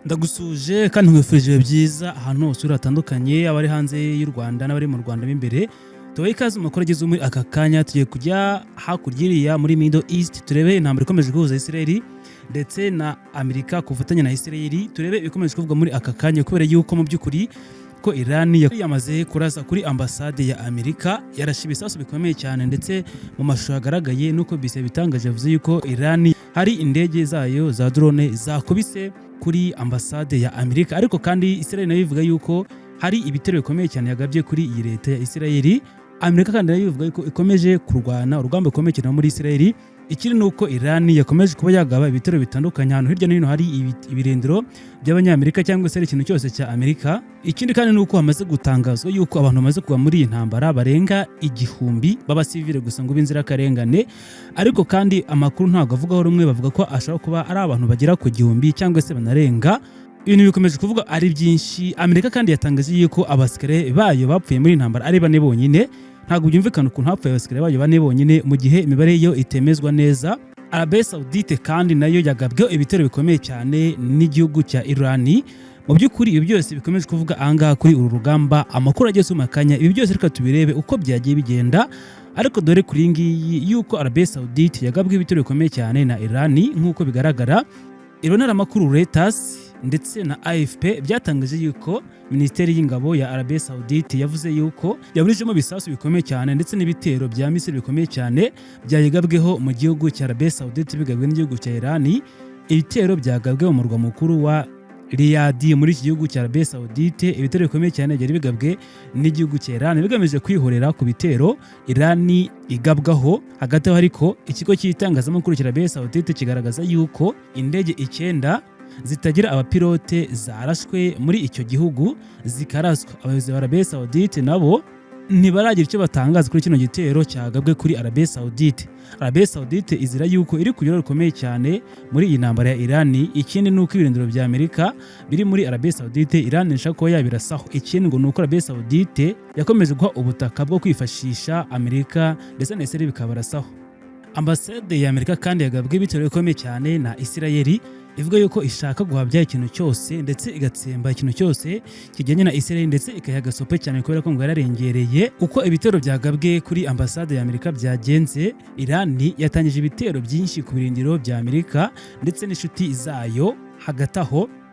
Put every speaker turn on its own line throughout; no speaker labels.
Ndagusuje kandi nkwifurije byiza ahantu hose hatandukanye abari hanze y'u Rwanda n'abari mu Rwanda b'imbere. Tubaye ikaze mu makuru ageze muri aka kanya, tugiye kujya hakurya iriya muri Middle East turebe intambara ikomeje guhuza Israel ndetse na Amerika ku bufatanye na Israel. Turebe ibikomeje kuvugwa muri aka kanya kubera yuko mu by'ukuri ko Iran yamaze kurasa kuri ambasade ya Amerika, yarashe ibisasu bikomeye cyane ndetse mu mashusho yagaragaye nuko bise bitangaje yavuze yuko Iran hari indege zayo za drone zakubise kuri ambasade ya Amerika. Ariko kandi Israel nayo ivuga yuko hari ibitero bikomeye cyane yagabye kuri iyi leta ya Israel. Amerika kandi nayo ivuga yuko ikomeje kurwana urugamba rukomeye cyane muri Israel. Ikiri nuko Iran yakomeje kuba yagaba ibitero bitandukanye ahantu hirya no hino hari ibirindiro by'abanyamerika cyangwa se ikintu cyose cya Amerika. Ikindi kandi nuko hamaze gutangazwa yuko abantu bamaze kuba muri iyi ntambara barenga 1000 b'abasivile gusa ngo b'inzirakarengane. Ariko kandi amakuru ntabwo avugaho rumwe, bavuga ko ashobora kuba ari abantu bagera ku 1000 cyangwa se banarenga. Ibintu bikomeje kuvuga ari byinshi. Amerika kandi yatangaje yuko abasikare bayo bapfuye muri intambara ari bane bonyine. Ntabwo byumvikana ukuntu hapfuye abasikare bayo bane bonyine mu gihe imibare yo itemezwa neza. Arabie Saoudite kandi nayo yagabweho ibitero bikomeye cyane n'igihugu cya Iran. Mu by'ukuri ibi byose bikomeje kuvuga ahangaha kuri uru rugamba, amakuru ageze mu makanya, ibi byose reka tubirebe uko byagiye bigenda. Ariko dore kuri ngiyi yuko Arabie Saoudite yagabweho ibitero bikomeye cyane na Iran nk'uko bigaragara. Ironera makuru Reuters ndetse na AFP byatangaje yuko Minisiteri y'Ingabo ya Arabie Saoudite yavuze yuko yaburijemo bisasu bikomeye cyane ndetse n'ibitero bya Misiri bikomeye cyane byayigabweho mu gihugu cya Arabie Saoudite bigabwe n'igihugu cya Iran. Ibitero byagabwe mu murwa mukuru wa Riyadh muri iki gihugu cya Arabie Saoudite. Ibitero bikomeye cyane byari bigabwe n'igihugu cya Iran bigamije kwihorera ku bitero Iran igabwaho. Hagati aho ariko ikigo cy'itangazamakuru cya Arabie Saoudite kigaragaza yuko indege 9 zitagira abapilote zarashwe muri icyo gihugu zikaraswa. Abayobozi ba Arabie Saoudite nabo ntibaragira icyo batangaza kuri kino gitero cyagabwe kuri Arabie Saoudite. Arabie Saoudite izira yuko iri kugira rukomeye cyane muri iyi ntambara ya Iran. Ikindi nuko ibirindiro bya Amerika biri muri Arabie Saoudite Iran ishaka ko yabirasaho. Ikindi ngo nuko Arabie Saoudite yakomeje guha ubutaka bwo kwifashisha Amerika ndetse na Israel bikabarasaho. Ambasade ya Amerika kandi yagabwe ibitero bikomeye cyane na Israel, ivuga yuko ishaka guhabya ikintu cyose ndetse igatsemba ikintu cyose kijyanye na Israel ndetse ikayaha gasope cyane kubera ko ngo yararengereye. Uko ibitero byagabwe kuri ambasade ya Amerika byagenze, Iran yatangije ibitero byinshi ku birindiro bya Amerika ndetse n'inshuti zayo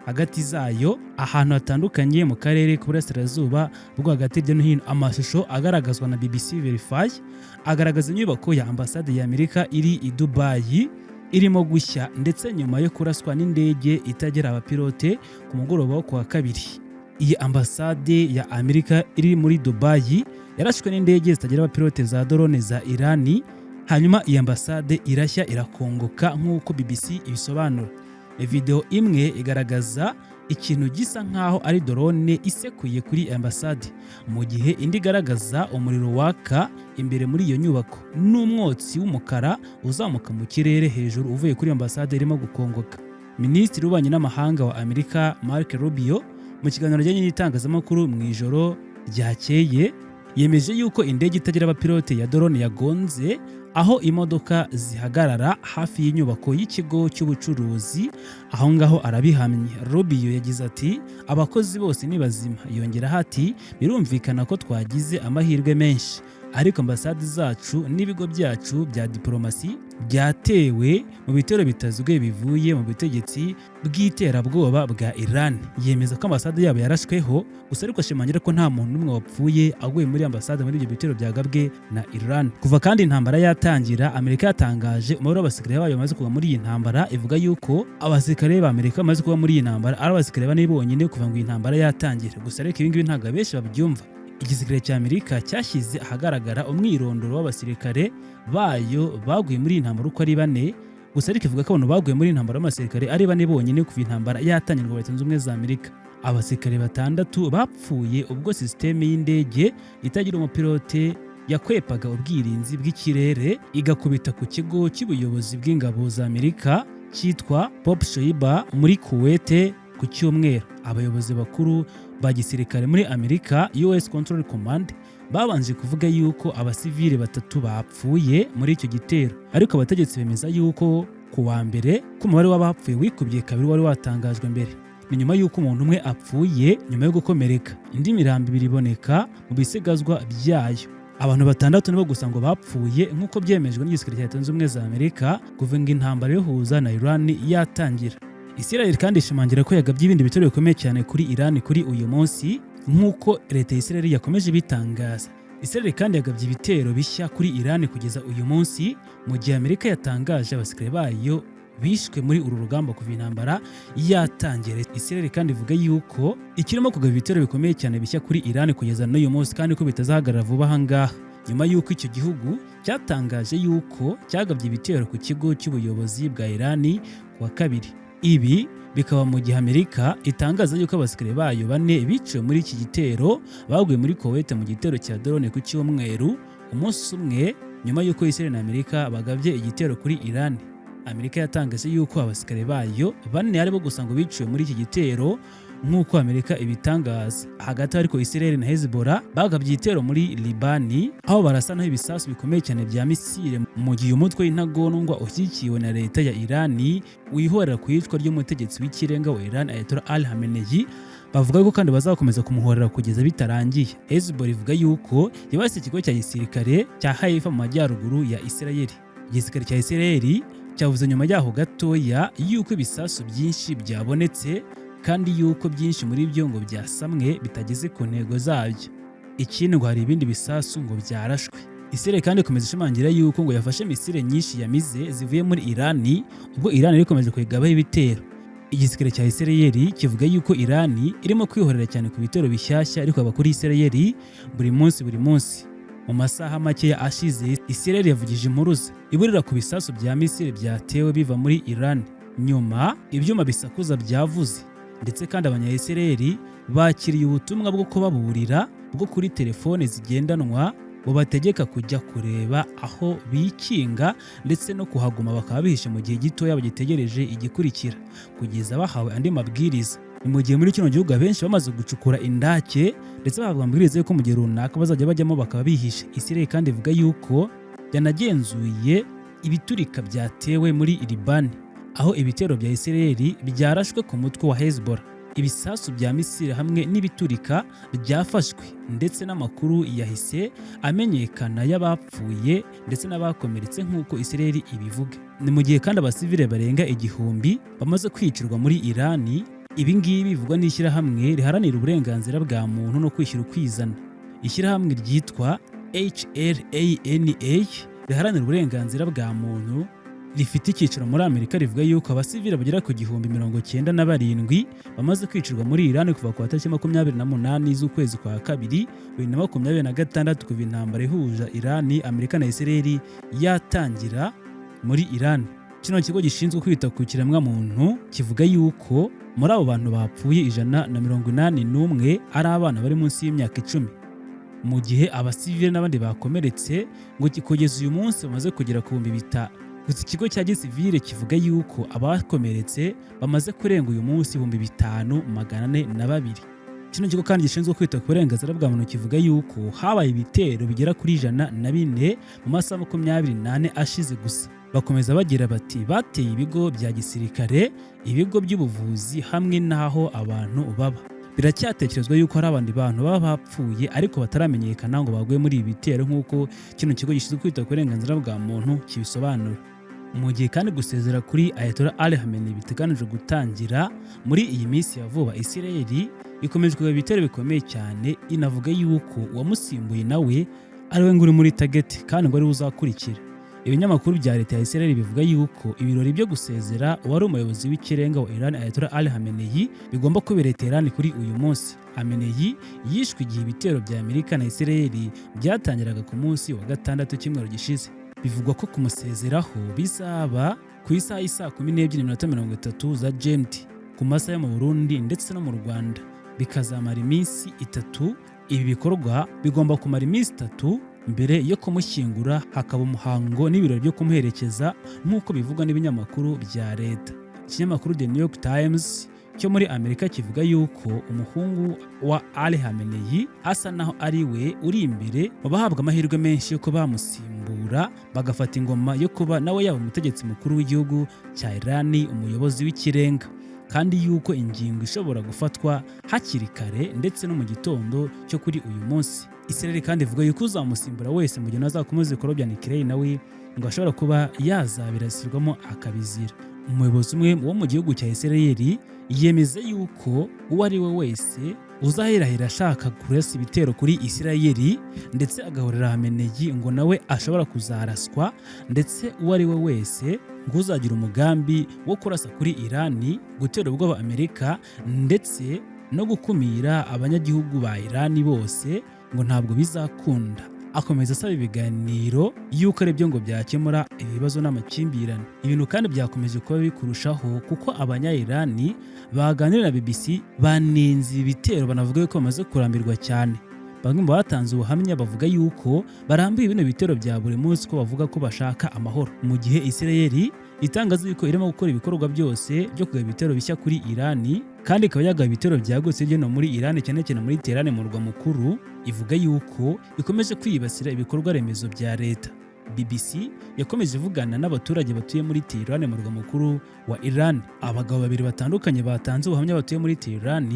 hagati zayo ahantu hatandukanye mu karere k'uburasirazuba bwo hagati hirya no hino. Amashusho agaragazwa na BBC Verify agaragaza inyubako ya ambasade ya Amerika iri i Dubai irimo gushya ndetse nyuma yo kuraswa n'indege itagira abapilote ku mugoroba wo kuwa kabiri. Iyi ambasade ya Amerika iri muri Dubai yarashwe n'indege zitagira abapilote za drone za Iran. Hanyuma iyi ambasade irashya irakongoka nk'uko BBC ibisobanura. Video imwe igaragaza ikintu gisa nkaho ari drone isekuye kuri ambasade, mu gihe indi igaragaza umuriro waka imbere muri iyo nyubako n'umwotsi w'umukara uzamuka mu kirere hejuru uvuye kuri ambasade irimo gukongoka. Minisitiri w'ububanyi n'amahanga wa Amerika Marco Rubio mu kiganiro ajyanye n'itangazamakuru mu ijoro ryakeye yemeje yuko indege itagira abapilote ya drone yagonze aho imodoka zihagarara hafi y'inyubako y'ikigo cy'ubucuruzi. Aho ngaho arabihamye. Rubio yagize ati abakozi bose ni bazima. Yongeraho ati birumvikana ko twagize amahirwe menshi, ariko ambasade zacu n'ibigo byacu bya diplomasi byatewe mu bitero bitaziguye bivuye mu butegetsi bw'iterabwoba bwa Iran. Yemeza ko ambasade yabo yarashweho, gusa ariko ashimangira ko nta muntu n'umwe wapfuye aguye muri ambasade muri ibyo bitero byagabwe na Iran. Kuva kandi intambara yatangira, Amerika yatangaje umubare w'abasirikare bayo bamaze kuva muri iyi ntambara. Ivuga yuko abasirikare ba Amerika bamaze kuba muri iyi ntambara ari abasirikare bane bonyine kuva ngo iyi ntambara yatangira. Gusa ariko ibi ngibi ntabwo abenshi babyumva. Igisirikare cya Amerika cyashyize ahagaragara umwirondoro w'abasirikare bayo baguye muri intambara uko ari 4. Gusa ariko ivuga ko abantu baguye muri intambara y'abasirikare ari 4 bonyine kuva intambara yatangirwa muri Leta Zunze Ubumwe za Amerika. Abasirikare 6 bapfuye ubwo sisiteme y'indege itagira umupilote yakwepaga ubwirinzi bw'ikirere igakubita ku kigo cy'ubuyobozi bw'ingabo za Amerika cyitwa Port Sheba muri Kuwait ku cyumweru. Abayobozi bakuru ba gisirikare muri Amerika US Control Command babanje kuvuga yuko abasivile 3 bapfuye muri icyo gitero, ariko abategetsi bemeza yuko ku wa mbere ko umubare w'abapfuye wikubye kabiri wari watangajwe mbere. ni nyuma y'uko umuntu umwe apfuye nyuma yo gukomereka, indi mirambo ibiri iboneka mu bisigazwa byayo. Abantu 6 nibo gusa ngo bapfuye nk'uko byemejwe n'igisirikare cya Leta Zunze Ubumwe za Amerika kuva ngo intambara ihuza na Iran yatangira. Israel kandi ishimangira ko yagabye ibindi bitero bikomeye cyane kuri Iran kuri uyu munsi nk'uko leta ya Israel yakomeje bitangaza. Israel kandi yagabye ibitero bishya kuri Iran kugeza uyu munsi, mu gihe Amerika yatangaje abasirikare bayo bishwe muri uru rugamba kuva intambara yatangira. Israel kandi ivuga yuko ikirimo kugaba ibitero bikomeye cyane bishya kuri Iran kugeza n'uyu munsi, kandi ko bitazahagarara vuba aha ngaha, nyuma y'uko icyo gihugu cyatangaje yuko cyagabye ibitero ku kigo cy'ubuyobozi bwa Iran kuwa kabiri. Ibi bikaba mu gihe Amerika itangaza yuko abasirikare bayo 4 biciwe muri iki gitero baguye muri Kuwait mu gitero cya drone ku cyumweru, umunsi umwe nyuma y'uko Israel na Amerika bagabye igitero kuri Iran. Amerika yatangaje yuko abasirikare bayo 4 aribo gusa ngo biciwe muri iki gitero nk'uko Amerika ibitangaza. Hagati ariko Israel na Hezbollah bagabye igitero muri Libani, aho barasanaho ibisasu bikomeye cyane bya misile, mu gihe umutwe w'intagondwa ushyigikiwe na leta ya Iran wihorera ku iyicwa ry'umutegetsi w'ikirenga wa Iran Ayatollah Ali Khamenei. Bavuga ko kandi bazakomeza kumuhorera kugeza bitarangiye. Hezbollah ivuga yuko yabase ikigo cya gisirikare cya Haifa mu majyaruguru ya Israel. Igisirikare cya Israel cyavuze nyuma yaho gatoya yuko ibisasu byinshi byabonetse kandi yuko byinshi muri byo ngo byasamwe bitageze ku ntego zabyo. Ikindi ngo hari ibindi bisasu ngo byarashwe. Israel kandi ikomeza ishimangira yuko ngo yafashe misile nyinshi yamize zivuye muri Iran, ubwo Iran ikomeje kwigabaho ibitero. Igisirikare cya Israel kivuga yuko Iran irimo kwihorera cyane ku bitero bishyashya ariko abakuri Israel buri munsi. Mu masaha make ashize Israel yavugije impuruza iburira ku bisasu bya misile byatewe biva muri Iran. Nyuma ibyuma bisakuza byavuze, ndetse kandi abanya-Israel bakiriye ubutumwa bwo kubaburira bwo kuri telefone zigendanwa bubategeka kujya kureba aho bikinga ndetse no kuhaguma bakaba bihishe mu gihe gitoya bagitegereje igikurikira kugeza bahawe andi mabwiriza. Ni mu gihe muri kino gihugu abenshi bamaze gucukura indake ndetse bahabwa amabwiriza yuko mu gihe runaka bazajya bajyamo bakaba bihishe. Israel kandi ivuga yuko yanagenzuye ibiturika byatewe muri Libani, aho ibitero bya Israel byarashwe ku mutwe wa Hezbollah. Ibisasu bya misile hamwe n'ibiturika byafashwe, ndetse n'amakuru yahise amenyekana y'abapfuye ndetse n'abakomeretse nk'uko Israel ibivuga. Ni mu gihe kandi abasivile barenga 1000 bamaze kwicirwa muri Iran. Ibi ngibi bivugwa n'ishyirahamwe riharanira uburenganzira bwa muntu no kwishyira ukwizana. Ishyirahamwe ryitwa HRANA riharanira uburenganzira bwa muntu rifite icyiciro muri Amerika rivuga yuko abasivile bagera ku 97,000 bamaze kwicirwa muri Iran kuva ku tariki 28 z'ukwezi kwa kabiri 2026 kuva intambara ihuza Iran, Amerika na Israel yatangira muri Iran. Kino kigo gishinzwe kwita ku kiremwa muntu kivuga yuko muri abo bantu bapfuye 181 ari abana bari munsi y'imyaka 10, mu gihe abasivile n'abandi bakomeretse ngo kugeza uyu munsi bamaze kugera ku 5,000. Gusa ikigo cya gisivile kivuga yuko abakomeretse bamaze kurenga uyu munsi 5,402. Kino kigo kandi gishinzwe kwita ku burenganzira bwa muntu kivuga yuko habaye ibitero bigera kuri 104 mu masaha 28 ashize gusa. Bakomeza bagira bati bateye ibigo bya gisirikare, ibigo by'ubuvuzi hamwe n'aho abantu baba. Biracyatekerezwa yuko hari abandi bantu baba bapfuye ariko bataramenyekana ngo baguye muri ibi bitero nk'uko kino kigo gishinzwe kwita ku burenganzira bwa muntu kibisobanura. Mu gihe kandi gusezera kuri Ayatollah Ali Khamenei biteganijwe gutangira muri iyi minsi ya vuba, Israel ikomeje kugaba ibitero bikomeye cyane, inavuga yuko uwamusimbuye nawe ari we nguri muri target kandi ngo ari uzakurikira. Ibinyamakuru bya leta ya Israel bivuga yuko ibirori byo gusezera uwari umuyobozi w'ikirenga wa Iran Ayatollah Ali Khamenei bigomba kubera Tehran kuri uyu munsi. Khamenei yishwe igihe ibitero bya Amerika na Israel byatangiraga ku munsi wa gatandatu cy'imwero gishize. Bivugwa ko kumusezeraho bizaba ku isaha 12:30 za GMT ku masaha yo mu Burundi ndetse no mu Rwanda, bikazamara iminsi 3. Ibi bikorwa bigomba kumara iminsi 3 mbere yo kumushyingura, hakaba umuhango n'ibirori byo kumuherekeza nk'uko bivugwa n'ibinyamakuru bya leta. Ikinyamakuru The New York Times cyo muri Amerika kivuga yuko umuhungu wa Ali Khamenei asa naho ari we uri imbere mu bahabwa amahirwe menshi yo kuba bamusimbura bagafata ingoma yo kuba nawe yaba umutegetsi mukuru w'igihugu cya Iran, umuyobozi w'ikirenga. kandi yuko ingingo ishobora gufatwa hakiri kare ndetse no mu gitondo cyo kuri uyu munsi. Israel kandi ivuga yuko uzamusimbura wese mu gihe azakomeza ibikorwa bya nucleaire nawe ngo ashobora kuba yazabirasirwamo akabizira. Umuyobozi umwe wo mu gihugu cya Israel yemeza yuko uwo ari we wese uzahirahira ashaka kurasa ibitero kuri Israel ndetse agahorera Hameneyi ngo nawe ashobora kuzaraswa, ndetse uwo ari we wese ngo uzagira umugambi wo kurasa kuri Irani, gutera ubwoba Amerika ndetse no gukumira abanyagihugu ba Irani bose ngo ntabwo bizakunda. Akomeza asaba ibiganiro yuko ari byo ngo byakemura ibibazo n'amakimbirane. Ibintu kandi byakomeje kuba bikurushaho kuko abanya-Irani baganira na BBC banenze ibitero, banavuga yuko bamaze kurambirwa cyane. Bamwe mu batanze ubuhamya bavuga yuko barambiwe bino bitero bya buri munsi, ko bavuga ko bashaka amahoro, mu gihe Israel itangaza yuko irimo gukora ibikorwa byose byo kugaba ibitero bishya kuri Irani, kandi ikaba yagaba ibitero byagutse byo muri Irani, cyane cyane muri Tehran mu murwa mukuru. Ivuga yuko ikomeje kwibasira ibikorwa remezo bya leta. BBC yakomeje ivugana n'abaturage batuye muri Tehran mu murwa mukuru wa Iran. Abagabo babiri batandukanye batanze ubuhamya batuye muri Tehran,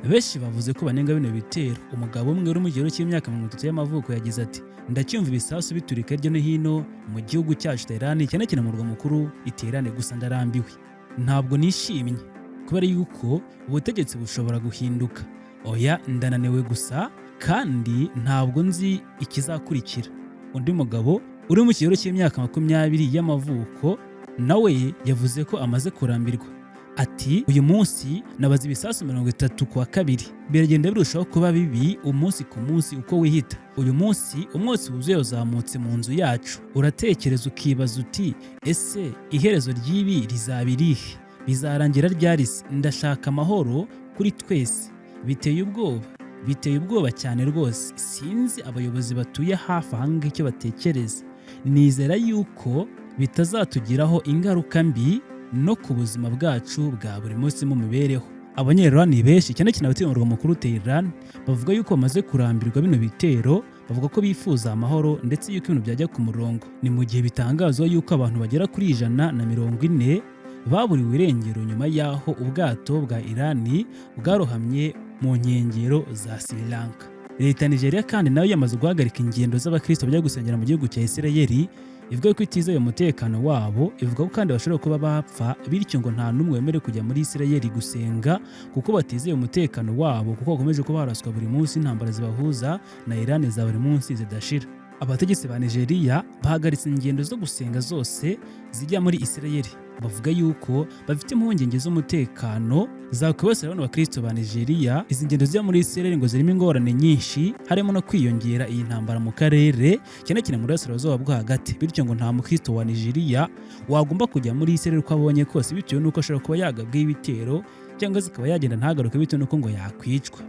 benshi bavuze ko banenga bino bitero. Umugabo umwe uri mu kigero cy'imyaka 30 y'amavuko yagize ati: ndacyumva ibisasu biturika hirya no hino mu gihugu cyacu Tehran, cyane cyane mu murwa mukuru Tehran, gusa ndarambiwe, ntabwo nishimye kubera yuko ubutegetsi bushobora guhinduka. Oya, ndananiwe gusa kandi ntabwo nzi ikizakurikira. Undi mugabo uri mu kigero cy'imyaka 20 y'amavuko nawe yavuze ko amaze kurambirwa. Ati: uyu munsi nabaze ibisasu 30 kwa kabiri, biragenda birushaho kuba bibi umunsi ku munsi uko wihita. Uyu munsi umwotsi wuzuye uzamutse mu nzu yacu, uratekereza ukibaza uti ese iherezo ry'ibi rizabirihe? Bizarangira ryari? Ndashaka amahoro kuri twese. Biteye ubwoba cyane rwose. Sinzi abayobozi batuye hafi aha ngaha icyo batekereza. Nizera yuko bitazatugiraho ingaruka mbi no ku buzima bwacu bwa buri munsi mu mibereho. Abanya-Iran benshi, cyane cyane abatuye mu murwa mukuru Tehran, bavuga yuko bamaze kurambirwa bino bitero. Bavuga ko bifuza amahoro ndetse yuko ibintu byajya ku murongo. Ni mu gihe bitangazwa yuko abantu bagera kuri 140 baburiwe irengero nyuma y'aho ubwato bwa Irani bwarohamye mu nkengero za Sri Lanka. Leta ya Nigeria kandi nayo yamaze guhagarika ingendo z'abakristo bajya gusengera mu gihugu cya Israel. Ivuga ko itizeye umutekano wabo, ivuga ko kandi bashobora kuba bapfa, bityo ngo nta n'umwe wemerewe kujya muri Israel gusenga kuko batizeye umutekano wabo, kuko bakomeje kuba baraswa buri munsi, intambara zibahuza na Iran za buri munsi zidashira. Abategetsi ba Nigeria bahagaritse ingendo zo gusenga zose zijya muri Israel. Bavuga yuko bafite impungenge z'umutekano zakwibasira bano bakristo ba Nigeria. Izi ngendo zijya muri Israel ngo zirimo ingorane nyinshi, harimo no kwiyongera iyi ntambara mu karere, cyane cyane mu burasirazuba bwo hagati. Bityo ngo nta mukristo wa Nigeria wagomba kujya muri Israel uko abonye kose, bitewe n'uko ashobora kuba yagabwaho ibitero cyangwa zikaba yagenda ntagaruke, bitewe n'uko ngo yakwicwa.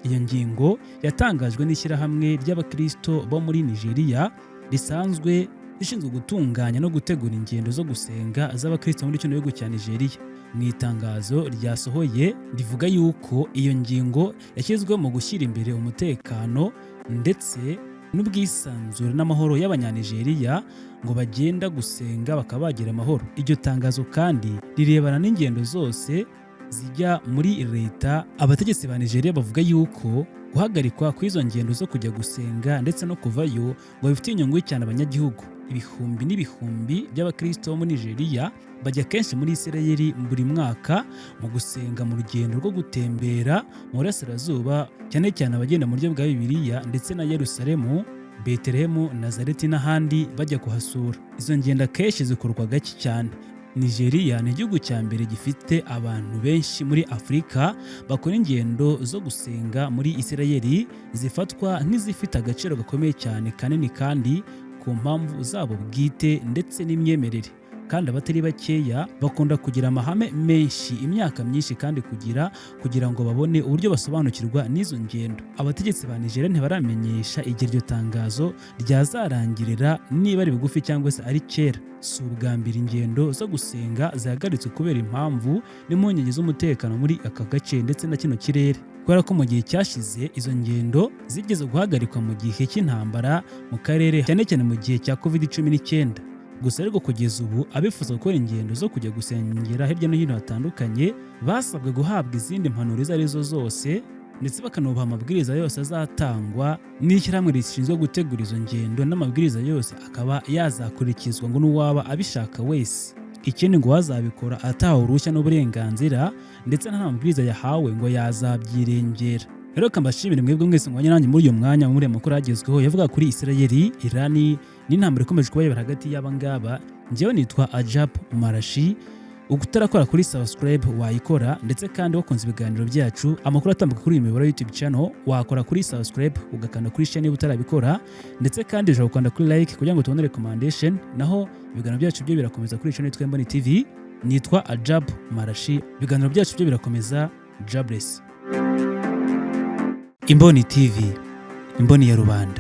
Iyo ngingo yatangajwe n'ishyirahamwe ry'abakristo bo muri Nigeria risanzwe rishinzwe gutunganya no gutegura ingendo zo gusenga z'abakristo muri kino gihugu cya Nigeria. Mu itangazo ryasohoye rivuga yuko iyo ngingo yashyizwe mu gushyira imbere umutekano ndetse n'ubwisanzure n'amahoro y'abanya-Nigeria ngo bagenda gusenga bakaba bagira amahoro. Iryo tangazo kandi rirebana n'ingendo zose zijya muri leta. Abategetsi ba Nigeria bavuga yuko guhagarikwa kw'izo ngendo zo kujya gusenga ndetse no kuvayo ngo bifitiye inyungu cyane abanyagihugu. Ibihumbi n'ibihumbi by'abakristo bo muri Nigeria bajya kenshi muri Israel buri mwaka mu gusenga mu rugendo rwo gutembera mu burasirazuba, cyane cyane abagenda mu buryo bwa Bibiliya, ndetse na Yerusalemu, Betelehemu, Nazareti n'ahandi bajya kuhasura. Izo ngendo akenshi zikorwa gake cyane. Nigeria ni igihugu cya mbere gifite abantu benshi muri Afurika bakora ingendo zo gusenga muri Israel, zifatwa nk'izifite agaciro gakomeye cyane kanini kandi ku mpamvu zabo bwite ndetse n'imyemerere. Kandi abatari bakeya bakunda kugira amahame menshi imyaka myinshi kandi kugira ngo babone uburyo basobanukirwa n'izo ngendo. Abategetsi ba Nigeria ntibaramenyesha igihe iryo tangazo ryazarangirira, niba ari bigufi cyangwa se ari kera. Si ubwa mbere ingendo zo gusenga zihagaritswe kubera impamvu n'impungenge z'umutekano muri aka gace ndetse na kino kirere, kubera ko mu gihe cyashize izo ngendo zigeze guhagarikwa mu gihe cy'intambara mu karere, cyane cyane mu gihe cya COVID-19. gusa ariko kugeza ubu abifuza gukora ingendo zo kujya gusengera hirya no hino hatandukanye basabwe guhabwa izindi mpanuro izo arizo zose ndetse bakanubaha amabwiriza yose azatangwa n'ishyirahamwe rishinzwe gutegura izo ngendo, n'amabwiriza yose akaba yazakurikizwa ngo n'uwaba abishaka wese. Ikindi ngo wazabikora atahawe uruhushya n'uburenganzira ndetse nta mabwiriza yahawe ngo yazabyirengera. Rero kambashimire mwebwe mwese mwanya nanjye muri uyu mwanya muri amakuru agezweho yavuga kuri Isirayeli, Irani n'intambara ikomeje kubayobora hagati y'aba ngaba. Njyewe nitwa Ajab Marashi. Utarakora kuri subscribe wayikora, ndetse kandi wakunze ibiganiro byacu, amakuru atambuka kuri iyi mibare ya YouTube channel wakora kuri subscribe ugakanda kuri share niba utarabikora, ndetse kandi ushobora gukanda kuri like kugira ngo tubone recommendation. Naho ibiganiro byacu byo birakomeza kuri channel yitwa Imboni TV. Nitwa Ajab Marashi. Ibiganiro byacu byo birakomeza. Jobless. Imboni TV, imboni ya rubanda.